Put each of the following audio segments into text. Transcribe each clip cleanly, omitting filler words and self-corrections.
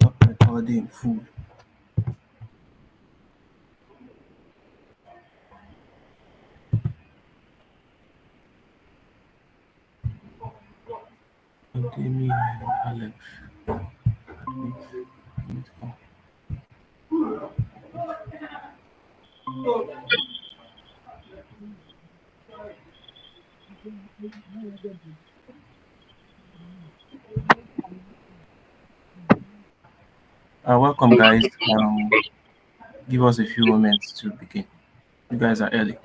Stop recording fool. Continue, Alex. Admit come. Welcome, guys. Give us a few moments to begin. You guys are early.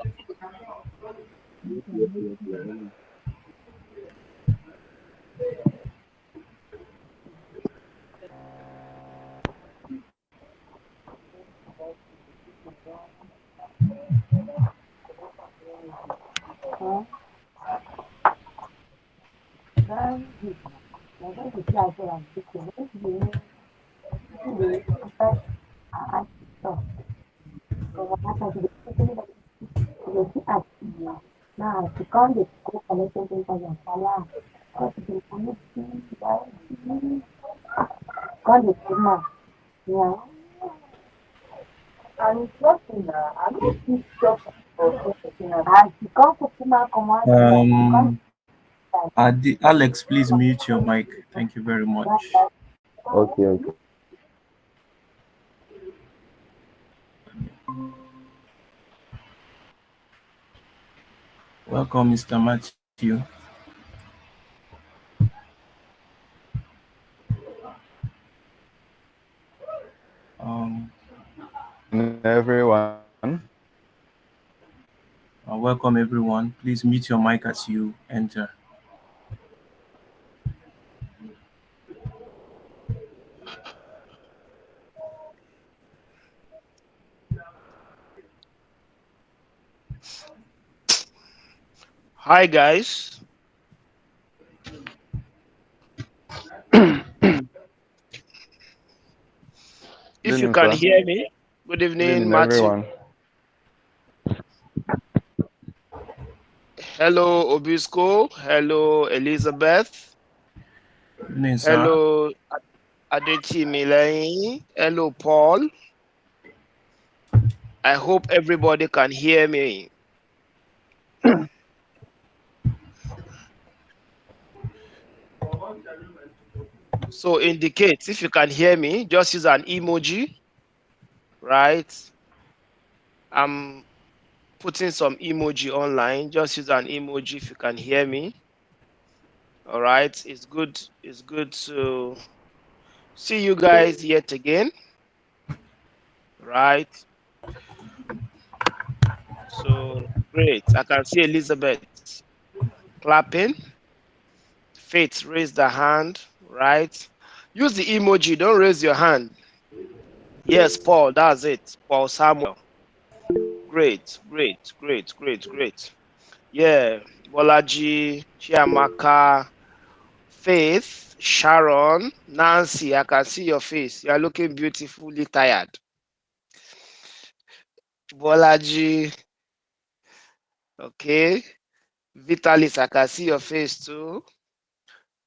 Um, Alex, please mute your mic. Thank you very much. Okay, okay. Welcome, Mr. Matthew. Um, Everyone. welcome, everyone. Please mute your mic as you enter. Hi guys. Good If you evening, can sir. hear me, good Good evening, evening, Matthew. everyone. Hello, Obisco. Hello, Elizabeth. Good evening, sir. Hello, Adetimileyin. Hello, Paul. I hope everybody can hear me. So indicate if you can hear me, just use an emoji, right? I'm putting some emoji online. Just use an emoji if you can hear me. All right. It's good. It's good to see you guys yet again. Right. So great. I can see Elizabeth clapping. Faith raise the hand. Right. Use the emoji. Don't raise your hand. Yes, Paul. That's it. Paul Samuel. Great. Great. Great. Great. Great. Yeah. Bolaji, Chiamaka, Faith, Sharon, Nancy. I can see your face. You are looking beautifully tired. Bolaji. Okay. Vitalis, I can see your face too.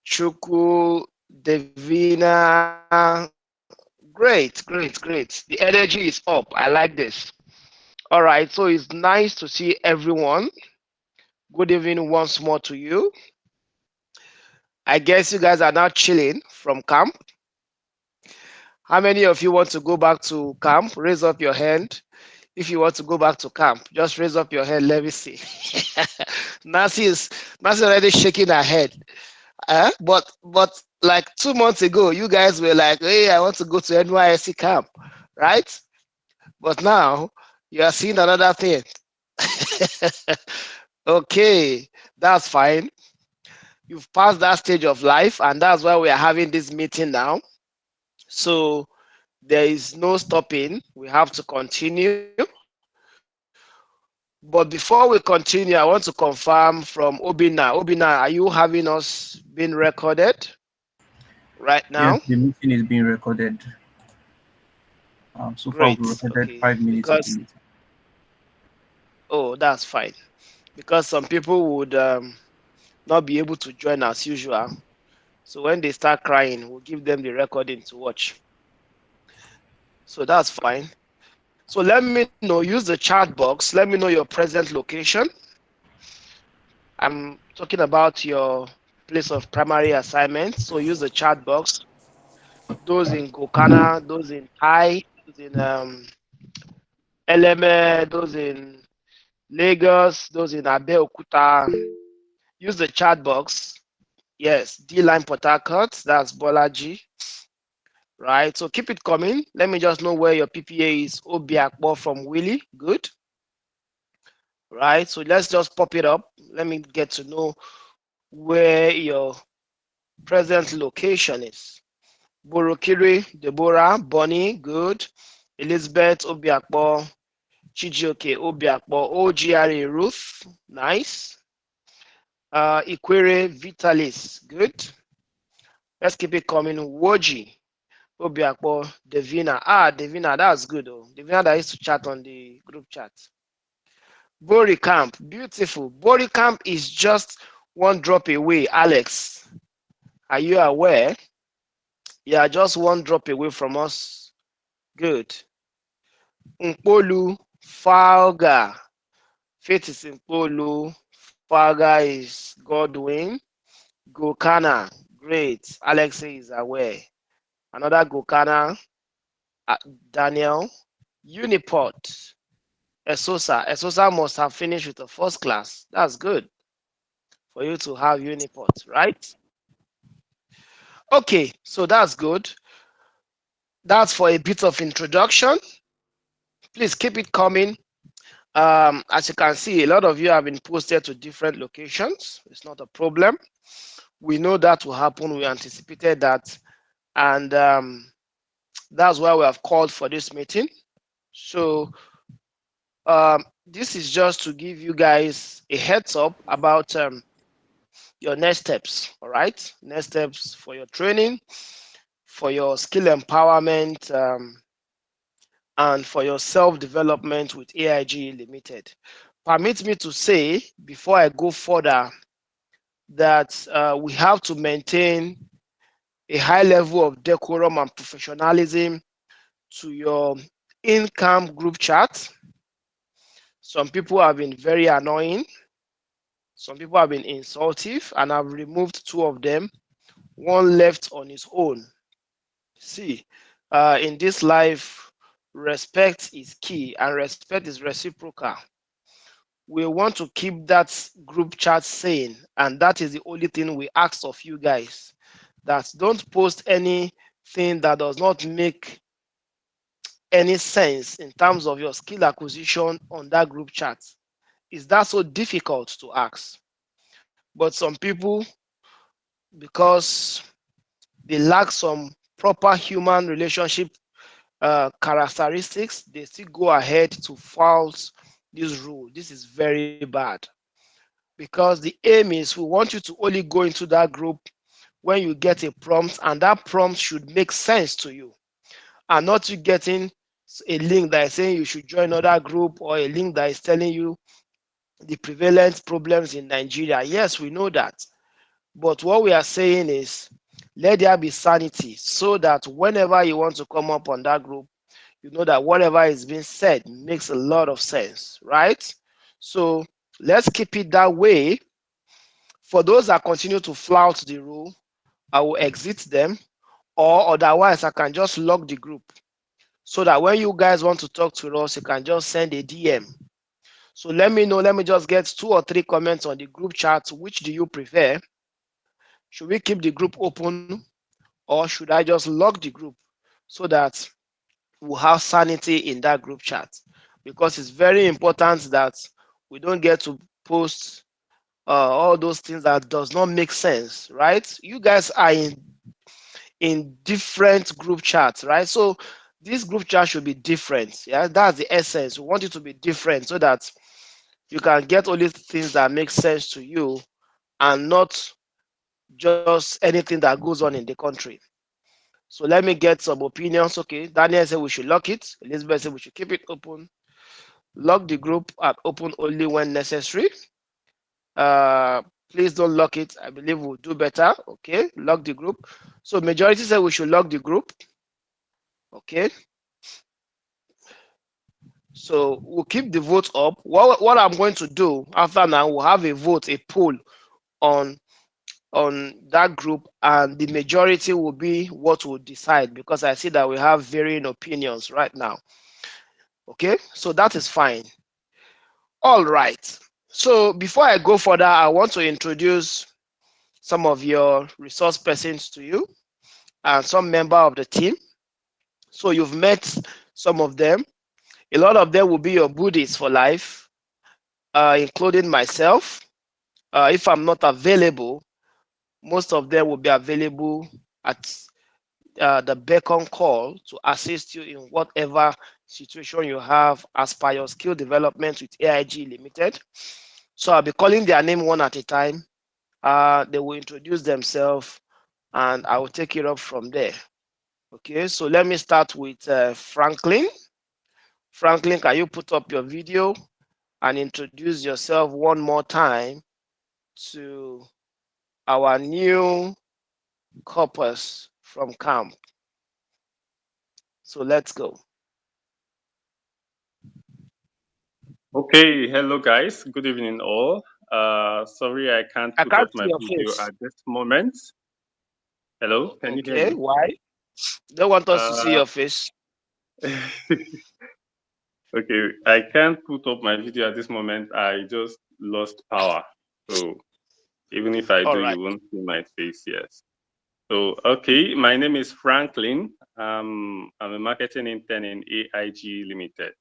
Chuku, Devina. Great, great, great. The energy is up. I like this. All right, so it's nice to see everyone. Good evening once more to you. I guess you guys are now chilling from camp. How many of you want to go back to camp? Raise up your hand. If you want to go back to camp, just raise up your hand. Let me see. Nancy already shaking her head. But like 2 months ago, you guys were like, "Hey, I want to go to NYSC camp," right? But now you are seeing another thing. Okay, That's fine. You've passed that stage of life, and that's why we are having this meeting now. So there is no stopping. We have to continue. But before we continue, I want to confirm from Obina. Obina, are you having us being recorded right now? Yes, the meeting is being recorded. So far, we Great. recorded Okay. 5 minutes of the Because, meeting. oh, that's fine. Because some people would not be able to join as usual. So when they start crying, we'll give them the recording to watch. So that's fine. So let me know, use the chat box. Let me know your present location. I'm talking about your place of primary assignment. So use the chat box. Those in Gokana, those in Tai, those in Eleme, those in Lagos, those in Abeokuta. Use the chat box. Yes, D line Port Harcourt, that's Bolaji, right? So keep it coming. Let me just know where your PPA is. Obiakbo from Willie. Good, right? So let's just pop it up. Let me get to know where your present location is. Borokiri, Deborah, Bonnie, good. Elizabeth, Obiakbo, Chijioke, Obiakbo, OGRA, Ruth, nice. Ikwere, Vitalis, good. Let's keep it coming. Woji, Obiakbo, Devina. Devina, that's good. Oh. Devina that used to chat on the group chat. Bori Camp, beautiful. Bori Camp is just one drop away. Alex, are you aware? Yeah, just one drop away from us. Good. Nkpolu, Falga. Faith is Nkpolu. Falga is Godwin. Gokana, great. Alex is aware. Another Gokana, Daniel. Uniport, Esosa. Esosa must have finished with the first class. That's good for you to have Uniport, right? Okay, so that's good. That's for a bit of introduction. Please keep it coming. As you can see, a lot of you have been posted to different locations. It's not a problem. We know that will happen. We anticipated that. And that's why we have called for this meeting. So this is just to give you guys a heads up about your next steps. All right, next steps for your training, for your skill empowerment, and for your self-development with AIGE Limited. Permit me to say, before I go further, that we have to maintain a high level of decorum and professionalism to your income group chat. Some people have been very annoying. Some people have been insultive, and I've removed two of them. One left on his own. See, in this life, respect is key, and respect is reciprocal. We want to keep that group chat sane, and that is the only thing we ask of you guys. That don't post anything that does not make any sense in terms of your skill acquisition on that group chat. Is that so difficult to ask? But some people, because they lack some proper human relationship characteristics, they still go ahead to fault this rule. This is very bad, because the aim is we want you to only go into that group when you get a prompt, and that prompt should make sense to you, and not you getting a link that is saying you should join another group, or a link that is telling you the prevalent problems in Nigeria. Yes, we know that. But what we are saying is, let there be sanity, so that whenever you want to come up on that group, you know that whatever is being said makes a lot of sense, right? So let's keep it that way. For those that continue to flout the rule, I will exit them, or otherwise I can just lock the group, so that when you guys want to talk to us, you can just send a DM. So let me know. Let me just get 2 or 3 comments on the group chat. Which do you prefer? Should we keep the group open, or should I just lock the group, so that we'll have sanity in that group chat? Because it's very important that we don't get to post all those things that does not make sense, right? You guys are in different group chats, right? So this group chat should be different. Yeah, that's the essence. We want it to be different so that you can get only things that make sense to you and not just anything that goes on in the country. So let me get some opinions. Okay, Daniel said we should lock it. Elizabeth said we should keep it open. Lock the group and open only when necessary. Uh, please don't lock it. I believe we'll do better. Okay, lock the group. So majority said we should lock the group. Okay, so we'll keep the vote up. What I'm going to do after now, we'll have a vote, a poll on that group, and the majority will be what will decide, because I see that we have varying opinions right now. Okay, so that is fine. All right. So before I go further, I want to introduce some of your resource persons to you and some member of the team. So you've met some of them. A lot of them will be your buddies for life, including myself. If I'm not available, most of them will be available at the beckon call to assist you in whatever situation you have as per your skill development with AIG Limited. So I'll be calling their name one at a time. They will introduce themselves and I will take it up from there. Okay, so let me start with Franklin. Franklin, can you put up your video and introduce yourself one more time to our new corpus from camp? So let's go. Okay, hello guys. Good evening all. Sorry I can't I put can't up see my your video face. at this moment. Hello, can you hear Okay, me? why? They want us to see Uh, your face. okay, I can't put up my video at this moment. I just lost power. So even if I All do, right. you won't see my face, yes. So, okay, my name is Franklin. I'm a marketing intern in AIG Limited.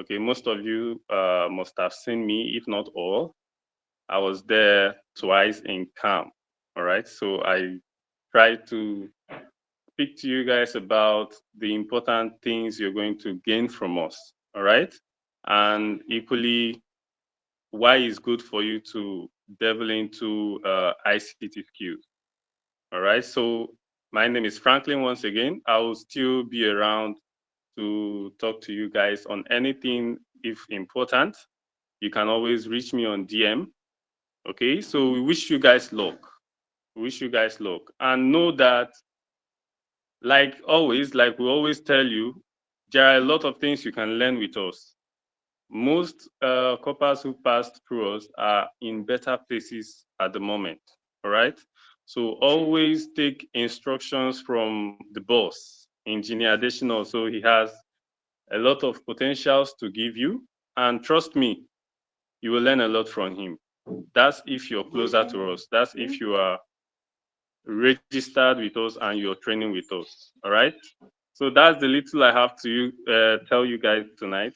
Okay, most of you must have seen me, if not all. I was there twice in camp. All right. So I tried to speak to you guys about the important things you're going to gain from us. All right. And equally, why it's good for you to delve into ICT skills. All right. So my name is Franklin once again. I will still be around to talk to you guys on anything if important. You can always reach me on DM. Okay. So we wish you guys luck. Wish you guys luck and know that, like always, like we always tell you, there are a lot of things you can learn with us. Most coppers who passed through us are in better places at the moment. All right. So always take instructions from the boss, Engineer Additional. So he has a lot of potentials to give you. And trust me, you will learn a lot from him. That's if you're closer to us. That's if you are registered with us and you're training with us. All right. So that's the little I have to tell you guys tonight.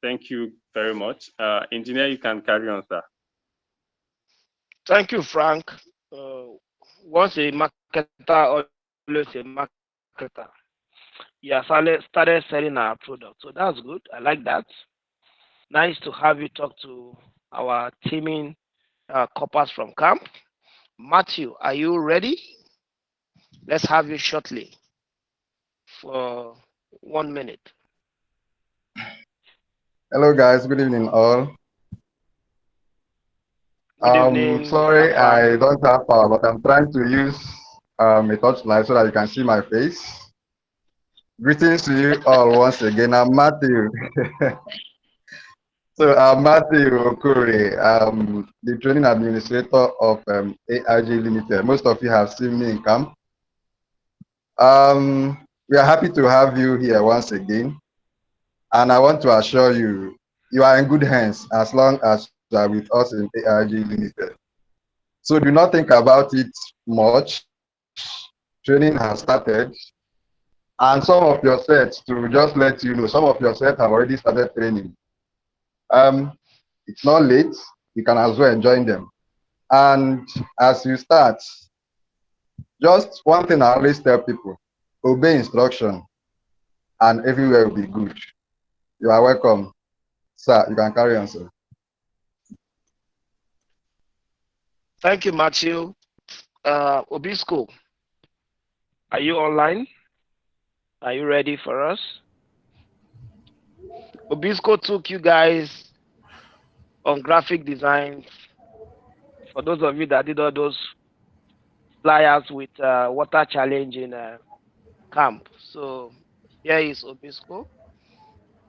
Thank you very much. Engineer, you can carry on, sir. Thank you, Frank. Once a marketer, always a marketer. Yeah, started selling our product. So that's good. I like that. Nice to have you talk to our teaming coppers from camp. Matthew, are you ready? Let's have you shortly for 1 minute. Hello, guys. Good evening, all. Good evening, Mr. Sorry, Frank. I don't have power, but I'm trying to use a touchlight so that you can see my face. Greetings to you all once again. I'm Matthew. So I'm Matthew Okuri. I'm the training administrator of AIG Limited. Most of you have seen me in camp. We are happy to have you here once again. And I want to assure you, you are in good hands as long as you are with us in AIG Limited. So do not think about it much. Training has started. And some of your sets, to just let you know, some of your sets have already started training. Um, it's not late. You can as well join them. And as you start, just one thing I always tell people, obey instruction and everywhere will be good. You are welcome. Sir, you can carry on, sir. Thank you, Matthew. Obisco, are you online? Are you ready for us? Obisco took you guys on graphic design. For those of you that did all those flyers with water challenge in camp. So here is Obisco.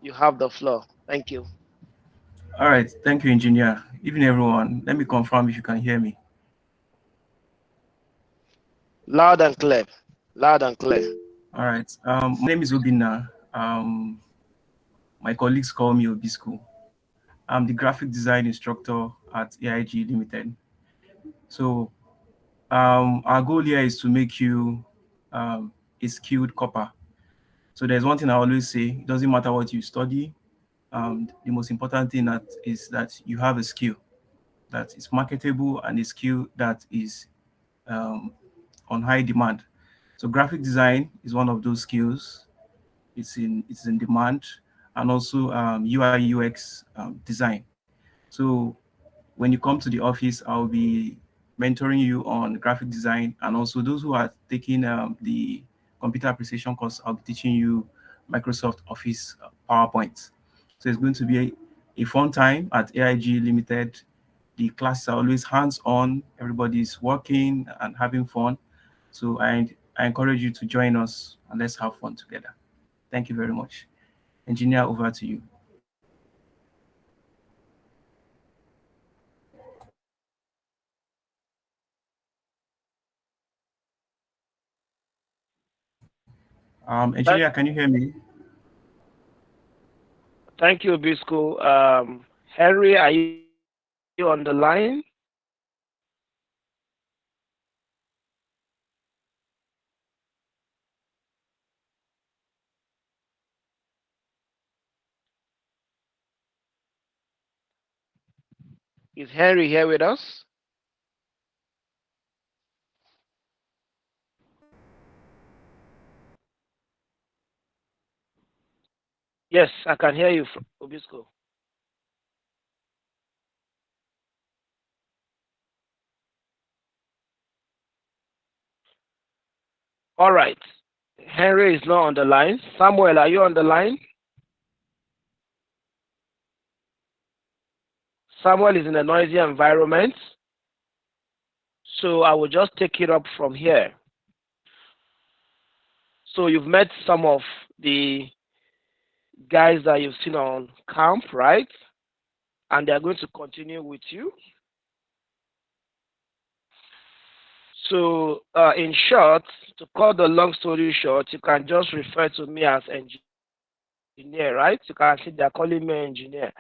You have the floor. Thank you. All right. Thank you, engineer. Evening, everyone. Let me confirm if you can hear me. Loud and clear. Loud and clear. All right. My name is Obina. My colleagues call me Obisco. I'm the graphic design instructor at AIG Limited. So our goal here is to make you a skilled copper. So there's one thing I always say: it doesn't matter what you study. The most important thing that is that you have a skill that is marketable and a skill that is um, on high demand. So graphic design is one of those skills. It's in demand, and also UI UX design. So when you come to the office, I'll be mentoring you on graphic design, and also those who are taking the computer appreciation course, I'll be teaching you Microsoft Office PowerPoint. So it's going to be a fun time at AIG Limited. The classes are always hands-on. Everybody's working and having fun. So I encourage you to join us and let's have fun together. Thank you very much. Engineer, over to you. Thank, Engineer, can you hear me? thank you, Obisco. Henry, are you on the line? Is Henry here with us? Yes, I can hear you, Obisco. All right. Henry is not on the line. Samuel, are you on the line? Samuel is in a noisy environment, so I will just take it up from here. So you've met some of the guys that you've seen on camp, right? And they're going to continue with you. So, in short, to cut the long story short, you can just refer to me as engineer, right? You can see they're calling me engineer.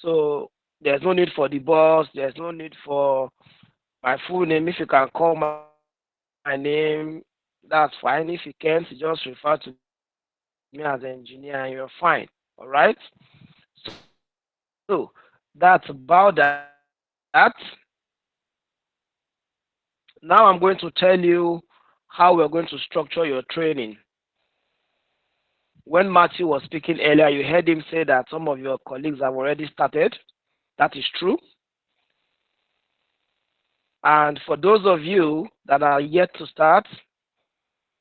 So there's no need for the boss. There's no need for my full name. If you can call my name, that's fine. If you can't, you just refer to me as engineer, and you're fine. All right. So that's about that. Now I'm going to tell you how we're going to structure your training. When Matthew was speaking earlier, you heard him say that some of your colleagues have already started. That is true. And for those of you that are yet to start,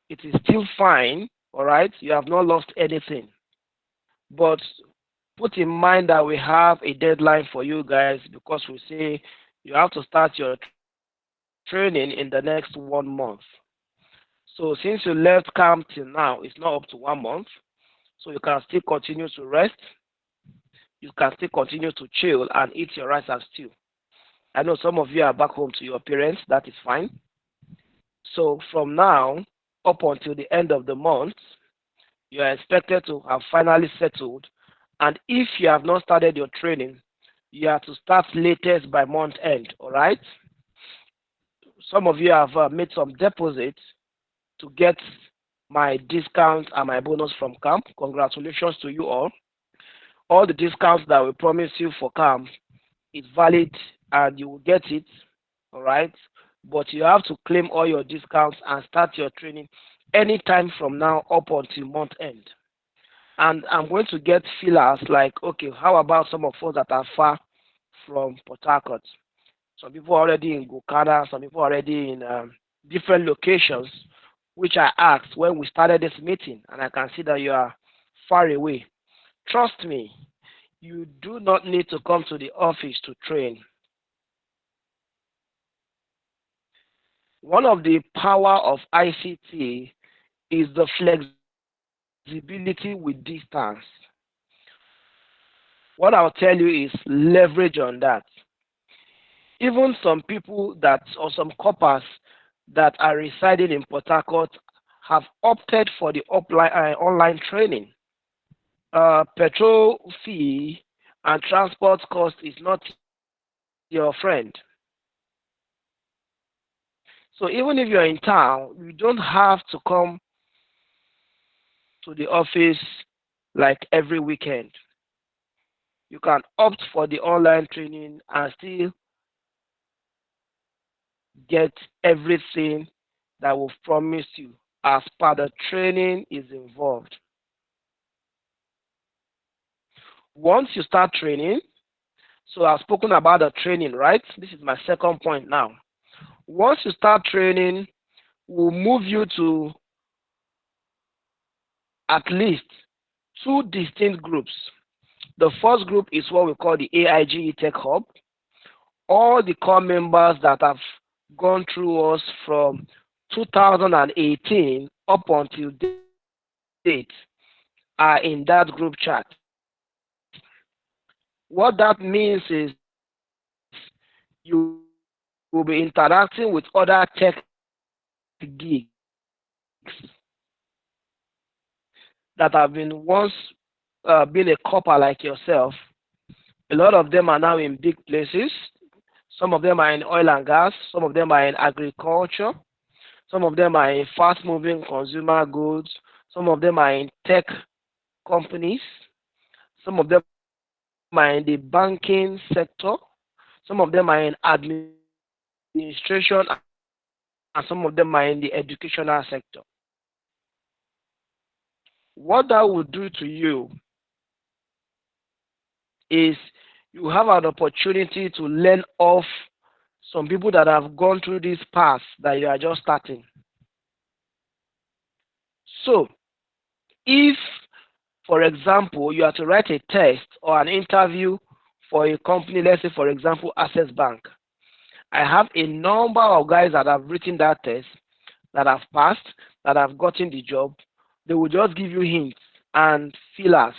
it is still fine. All right. You have not lost anything. But put in mind that we have a deadline for you guys because we say you have to start your training in the next 1 month. So since you left camp till now, it's not up to 1 month. So you can still continue to rest. You can still continue to chill and eat your rice and stew. I know some of you are back home to your parents. That is fine. So from now up until the end of the month, you are expected to have finally settled. And if you have not started your training, you have to start latest by month end. All right. Some of you have made some deposits to get my discount and my bonus from camp. Congratulations to you all. all the discounts that we promise you for camp is valid and you will get it, all right? But you have to claim all your discounts and start your training anytime from now up until month end. And I'm going to get feelers like, okay, how about some of us that are far from Port Harcourt? Some people are already in Gokana, some people are already in different locations, which I asked when we started this meeting, and I can see that you are far away. Trust me, you do not need to come to the office to train. One of the power of ICT is the flexibility with distance. What I'll tell you is leverage on that. Even some people that, or some coppers that are residing in Port Harcourt have opted for the online training. Petrol fee and transport cost is not your friend. So even if you're in town, you don't have to come to the office like every weekend. You can opt for the online training and still get everything that we've promised you as per the training is involved. Once you start training, so I've spoken about the training, right? This is my second point now. Once you start training, we'll move you to at least two distinct groups. The first group is what we call the AIGE Tech Hub. All the core members that have gone through us from 2018 up until date are in that group chat. What that means is you will be interacting with other tech geeks that have been once been a copper like yourself. A lot of them are now in big places. Some of them are in oil and gas. Some of them are in agriculture. Some of them are in fast-moving consumer goods. Some of them are in tech companies. Some of them are in the banking sector. Some of them are in administration, and some of them are in the educational sector. What that will do to you is you have an opportunity to learn off some people that have gone through this path that you are just starting. So, if, for example, you are to write a test or an interview for a company, let's say, for example, Access Bank, I have a number of guys that have written that test, that have passed, that have gotten the job. They will just give you hints and feelers.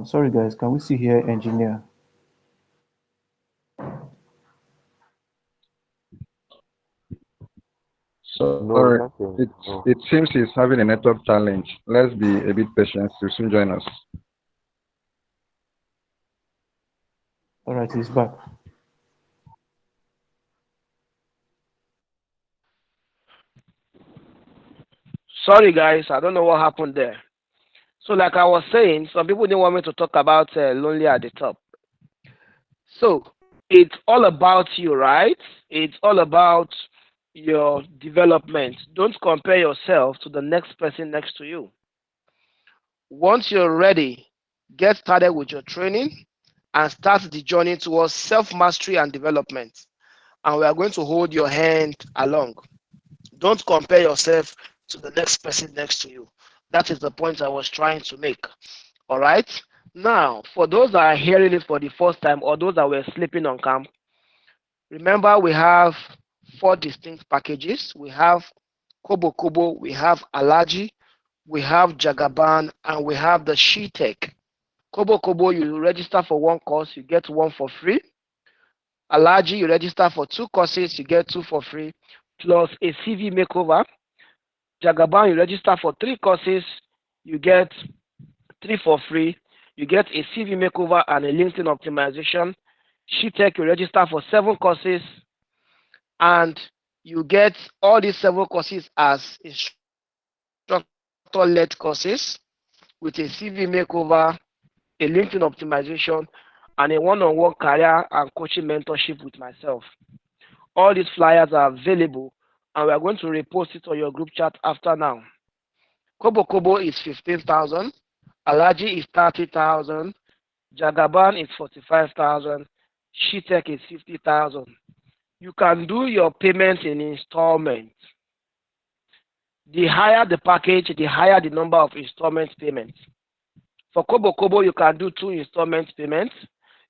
Sorry guys, can we see here engineer? Sorry, it seems he's having a network challenge. Let's be a bit patient. He'll soon join us. All right, he's back. Sorry, guys, I don't know what happened there. So, like I was saying, some people didn't want me to talk about lonely at the top. So, it's all about you, right? It's all about your development. Don't compare yourself to the next person next to you. Once you're ready, get started with your training and start the journey towards self-mastery and development. And we are going to hold your hand along. Don't compare yourself to the next person next to you. That is the point I was trying to make. All right. Now, for those that are hearing it for the first time or those that were sleeping on camp, remember we have 4 distinct packages. We have Kobo Kobo, we have Alaji, we have Jagaban, and we have the SheTech. Kobo Kobo, you register for 1 course, you get 1 for free. Alaji, you register for 2 courses, you get 2 for free, plus a CV makeover. Jagaban, you register for 3 courses, you get 3 for free. You get a CV makeover and a LinkedIn optimization. SheTech, you register for 7 courses, and you get all these 7 courses as instructor-led courses with a CV makeover, a LinkedIn optimization, and a one-on-one career and coaching mentorship with myself. All these flyers are available, and we are going to repost it on your group chat after now. Kobo Kobo is 15,000, Alaji is 30,000, Jagaban is 45,000, SheTech is 50,000. You can do your payment in installments. The higher the package, the higher the number of installment payments. For Kobo Kobo, you can do 2 installment payments.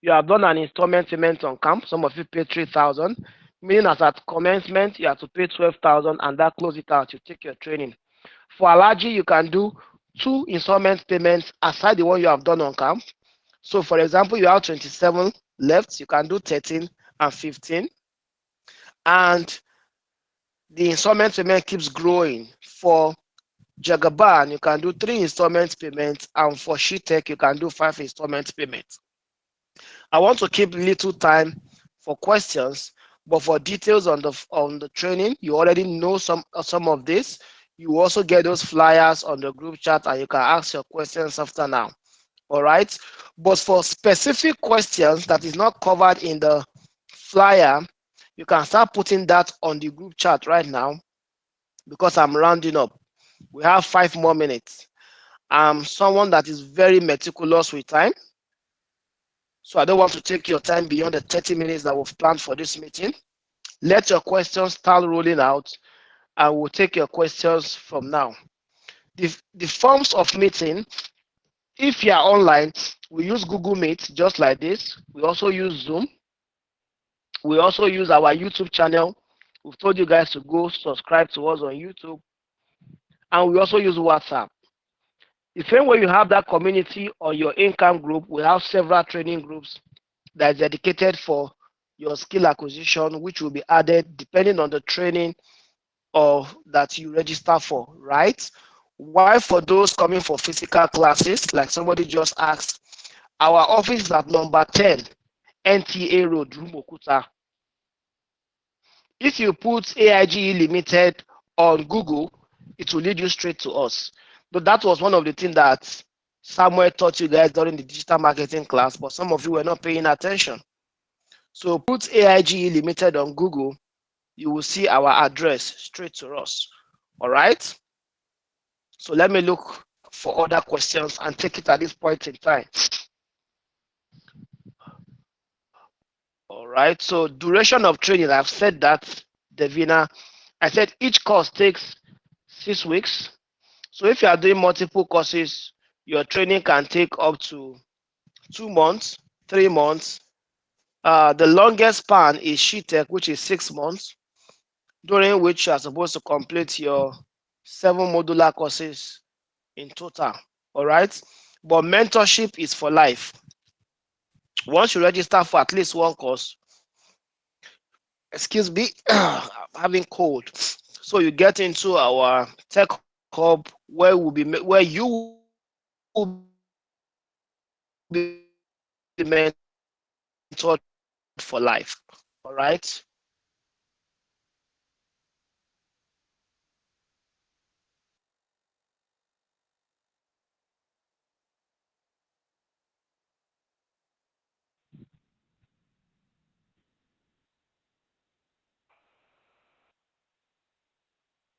You have done an installment payment on camp. Some of you pay 3,000, meaning that at commencement you have to pay 12,000, and that close it out. You take your training. For Alaji, you can do 2 installment payments aside the one you have done on camp. So, for example, you have 27 left. You can do 13 and 15, and the installment payment keeps growing. For Jagaban, you can do 3 installment payments, and for SheTech, you can do 5 installment payments. I want to keep little time for questions, but for details on the training, you already know some of this. You also get those flyers on the group chat, and you can ask your questions after now. All right. But for specific questions that is not covered in the flyer, you can start putting that on the group chat right now, because I'm rounding up. We have 5 more minutes. I'm someone that is very meticulous with time, so I don't want to take your time beyond the 30 minutes that we've planned for this meeting. Let your questions start rolling out, and we'll take your questions from now. The forms of meeting, if you are online, we use Google Meet just like this. We also use Zoom. We also use our YouTube channel. We've told you guys to go subscribe to us on YouTube. And we also use WhatsApp. The same way you have that community or your income group, we have several training groups that is dedicated for your skill acquisition, which will be added depending on the training of that you register for, right? Why for those coming for physical classes, like somebody just asked, our office is at number 10, NTA Road, Rumokuta. If you put AIGE Limited on Google, it will lead you straight to us. But that was one of the things that Samuel taught you guys during the digital marketing class, but some of you were not paying attention. So put AIGE Limited on Google, you will see our address straight to us. All right. So let me look for other questions and take it at this point in time. All right. So duration of training, I've said that, Devina. I said each course takes 6 weeks. So if you are doing multiple courses, your training can take up to 2 months, 3 months. The longest span is SheTech, which is 6 months, during which you are supposed to complete your 7 modular courses in total. All right. But mentorship is for life. Once you register for at least 1 course, excuse me, I'm having cold. So you get into our tech hub where you will be mentored for life. All right.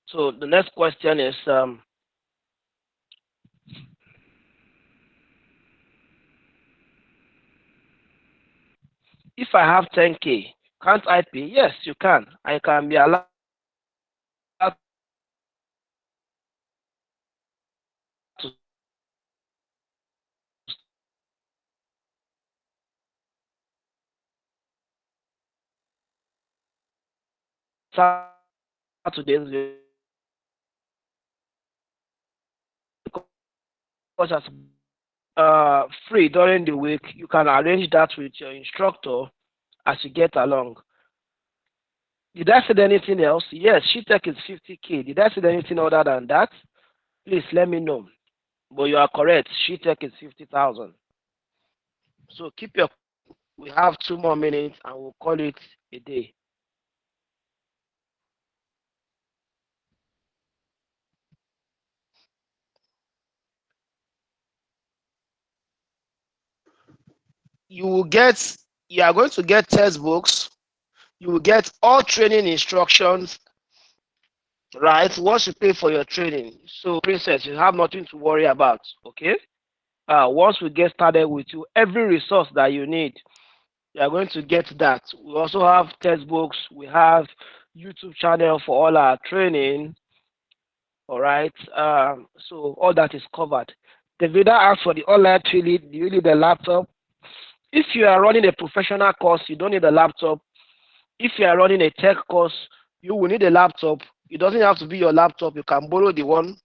So the next question is, if I have 10K, can't I pay? Yes, you can. I can be allowed Saturdays because as free during the week, you can arrange that with your instructor as you get along. Did I say anything else? Yes, SheTech is 50K. Did I say anything other than that? Please let me know. But you are correct. SheTech is 50,000. So keep your. We have 2 more minutes, and we'll call it a day. You will get. You are going to get textbooks. You will get all training instructions, right? Once you pay for your training. So, princess, you have nothing to worry about. Okay. Once we get started with you, every resource that you need, you are going to get that. We also have textbooks. We have YouTube channel for all our training. All right. So all that is covered. The video asks for the online training. Do you need a laptop? If you are running a professional course, you don't need a laptop. If you are running a tech course, you will need a laptop. It doesn't have to be your laptop. You can borrow the one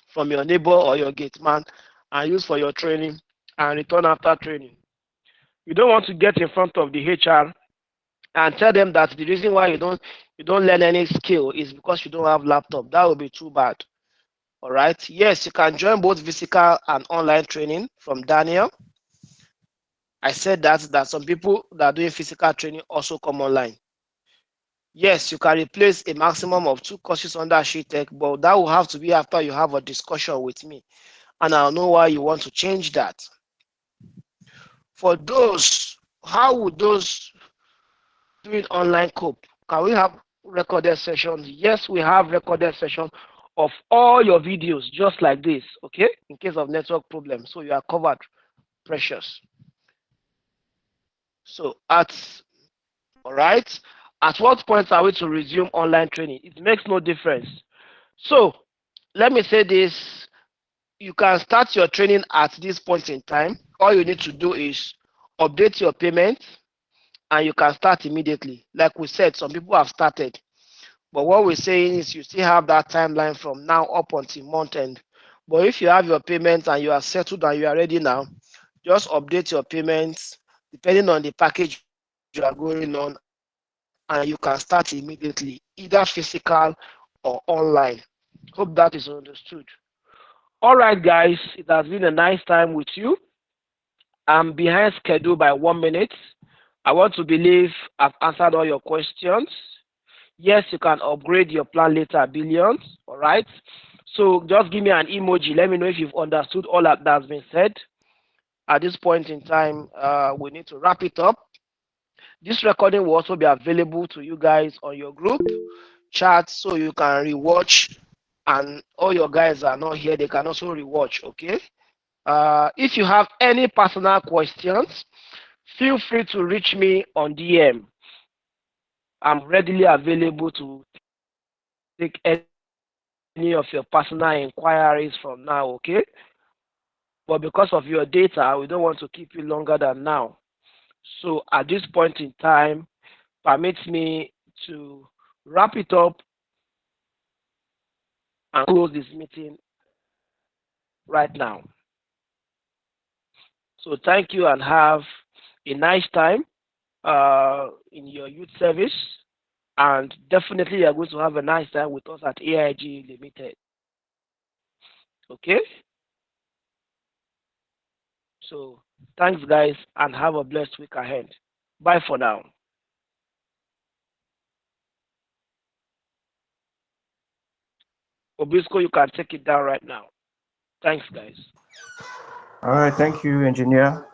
from your neighbor or your gate man and use for your training and return after training. You don't want to get in front of the HR and tell them that the reason why you don't learn any skill is because you don't have laptop. That would be too bad. All right. Yes, you can join both physical and online training from Daniel. I said that some people that are doing physical training also come online. Yes, you can replace a maximum of 2 courses under SheTech, but that will have to be after you have a discussion with me, and I'll know why you want to change that. For those, how would those doing online cope? Can we have recorded sessions? Yes, we have recorded sessions of all your videos, just like this, okay? In case of network problems, so you are covered, precious. So all right, at what point are we to resume online training? It makes no difference. So let me say this, you can start your training at this point in time. All you need to do is update your payment and you can start immediately. Like we said, some people have started. But what we're saying is you still have that timeline from now up until month end. But if you have your payments and you are settled and you are ready now, just update your payments depending on the package you are going on, and you can start immediately, either physical or online. Hope that is understood. All right, guys, it has been a nice time with you. I'm behind schedule by 1 minute. I want to believe I've answered all your questions. Yes, you can upgrade your plan later, billions. All right. So just give me an emoji. Let me know if you've understood all that's been said. At this point in time, we need to wrap it up. This recording will also be available to you guys on your group chat, so you can rewatch. And all your guys are not here; they can also rewatch. Okay. If you have any personal questions, feel free to reach me on DM. I'm readily available to take any of your personal inquiries from now, okay? But because of your data, we don't want to keep you longer than now. So at this point in time, permit me to wrap it up and close this meeting right now. So thank you and have a nice time in your youth service. And definitely you're going to have a nice time with us at AIG Limited. Okay? So thanks, guys, and have a blessed week ahead. Bye for now. Obisco, you can take it down right now. Thanks, guys. All right, thank you, engineer.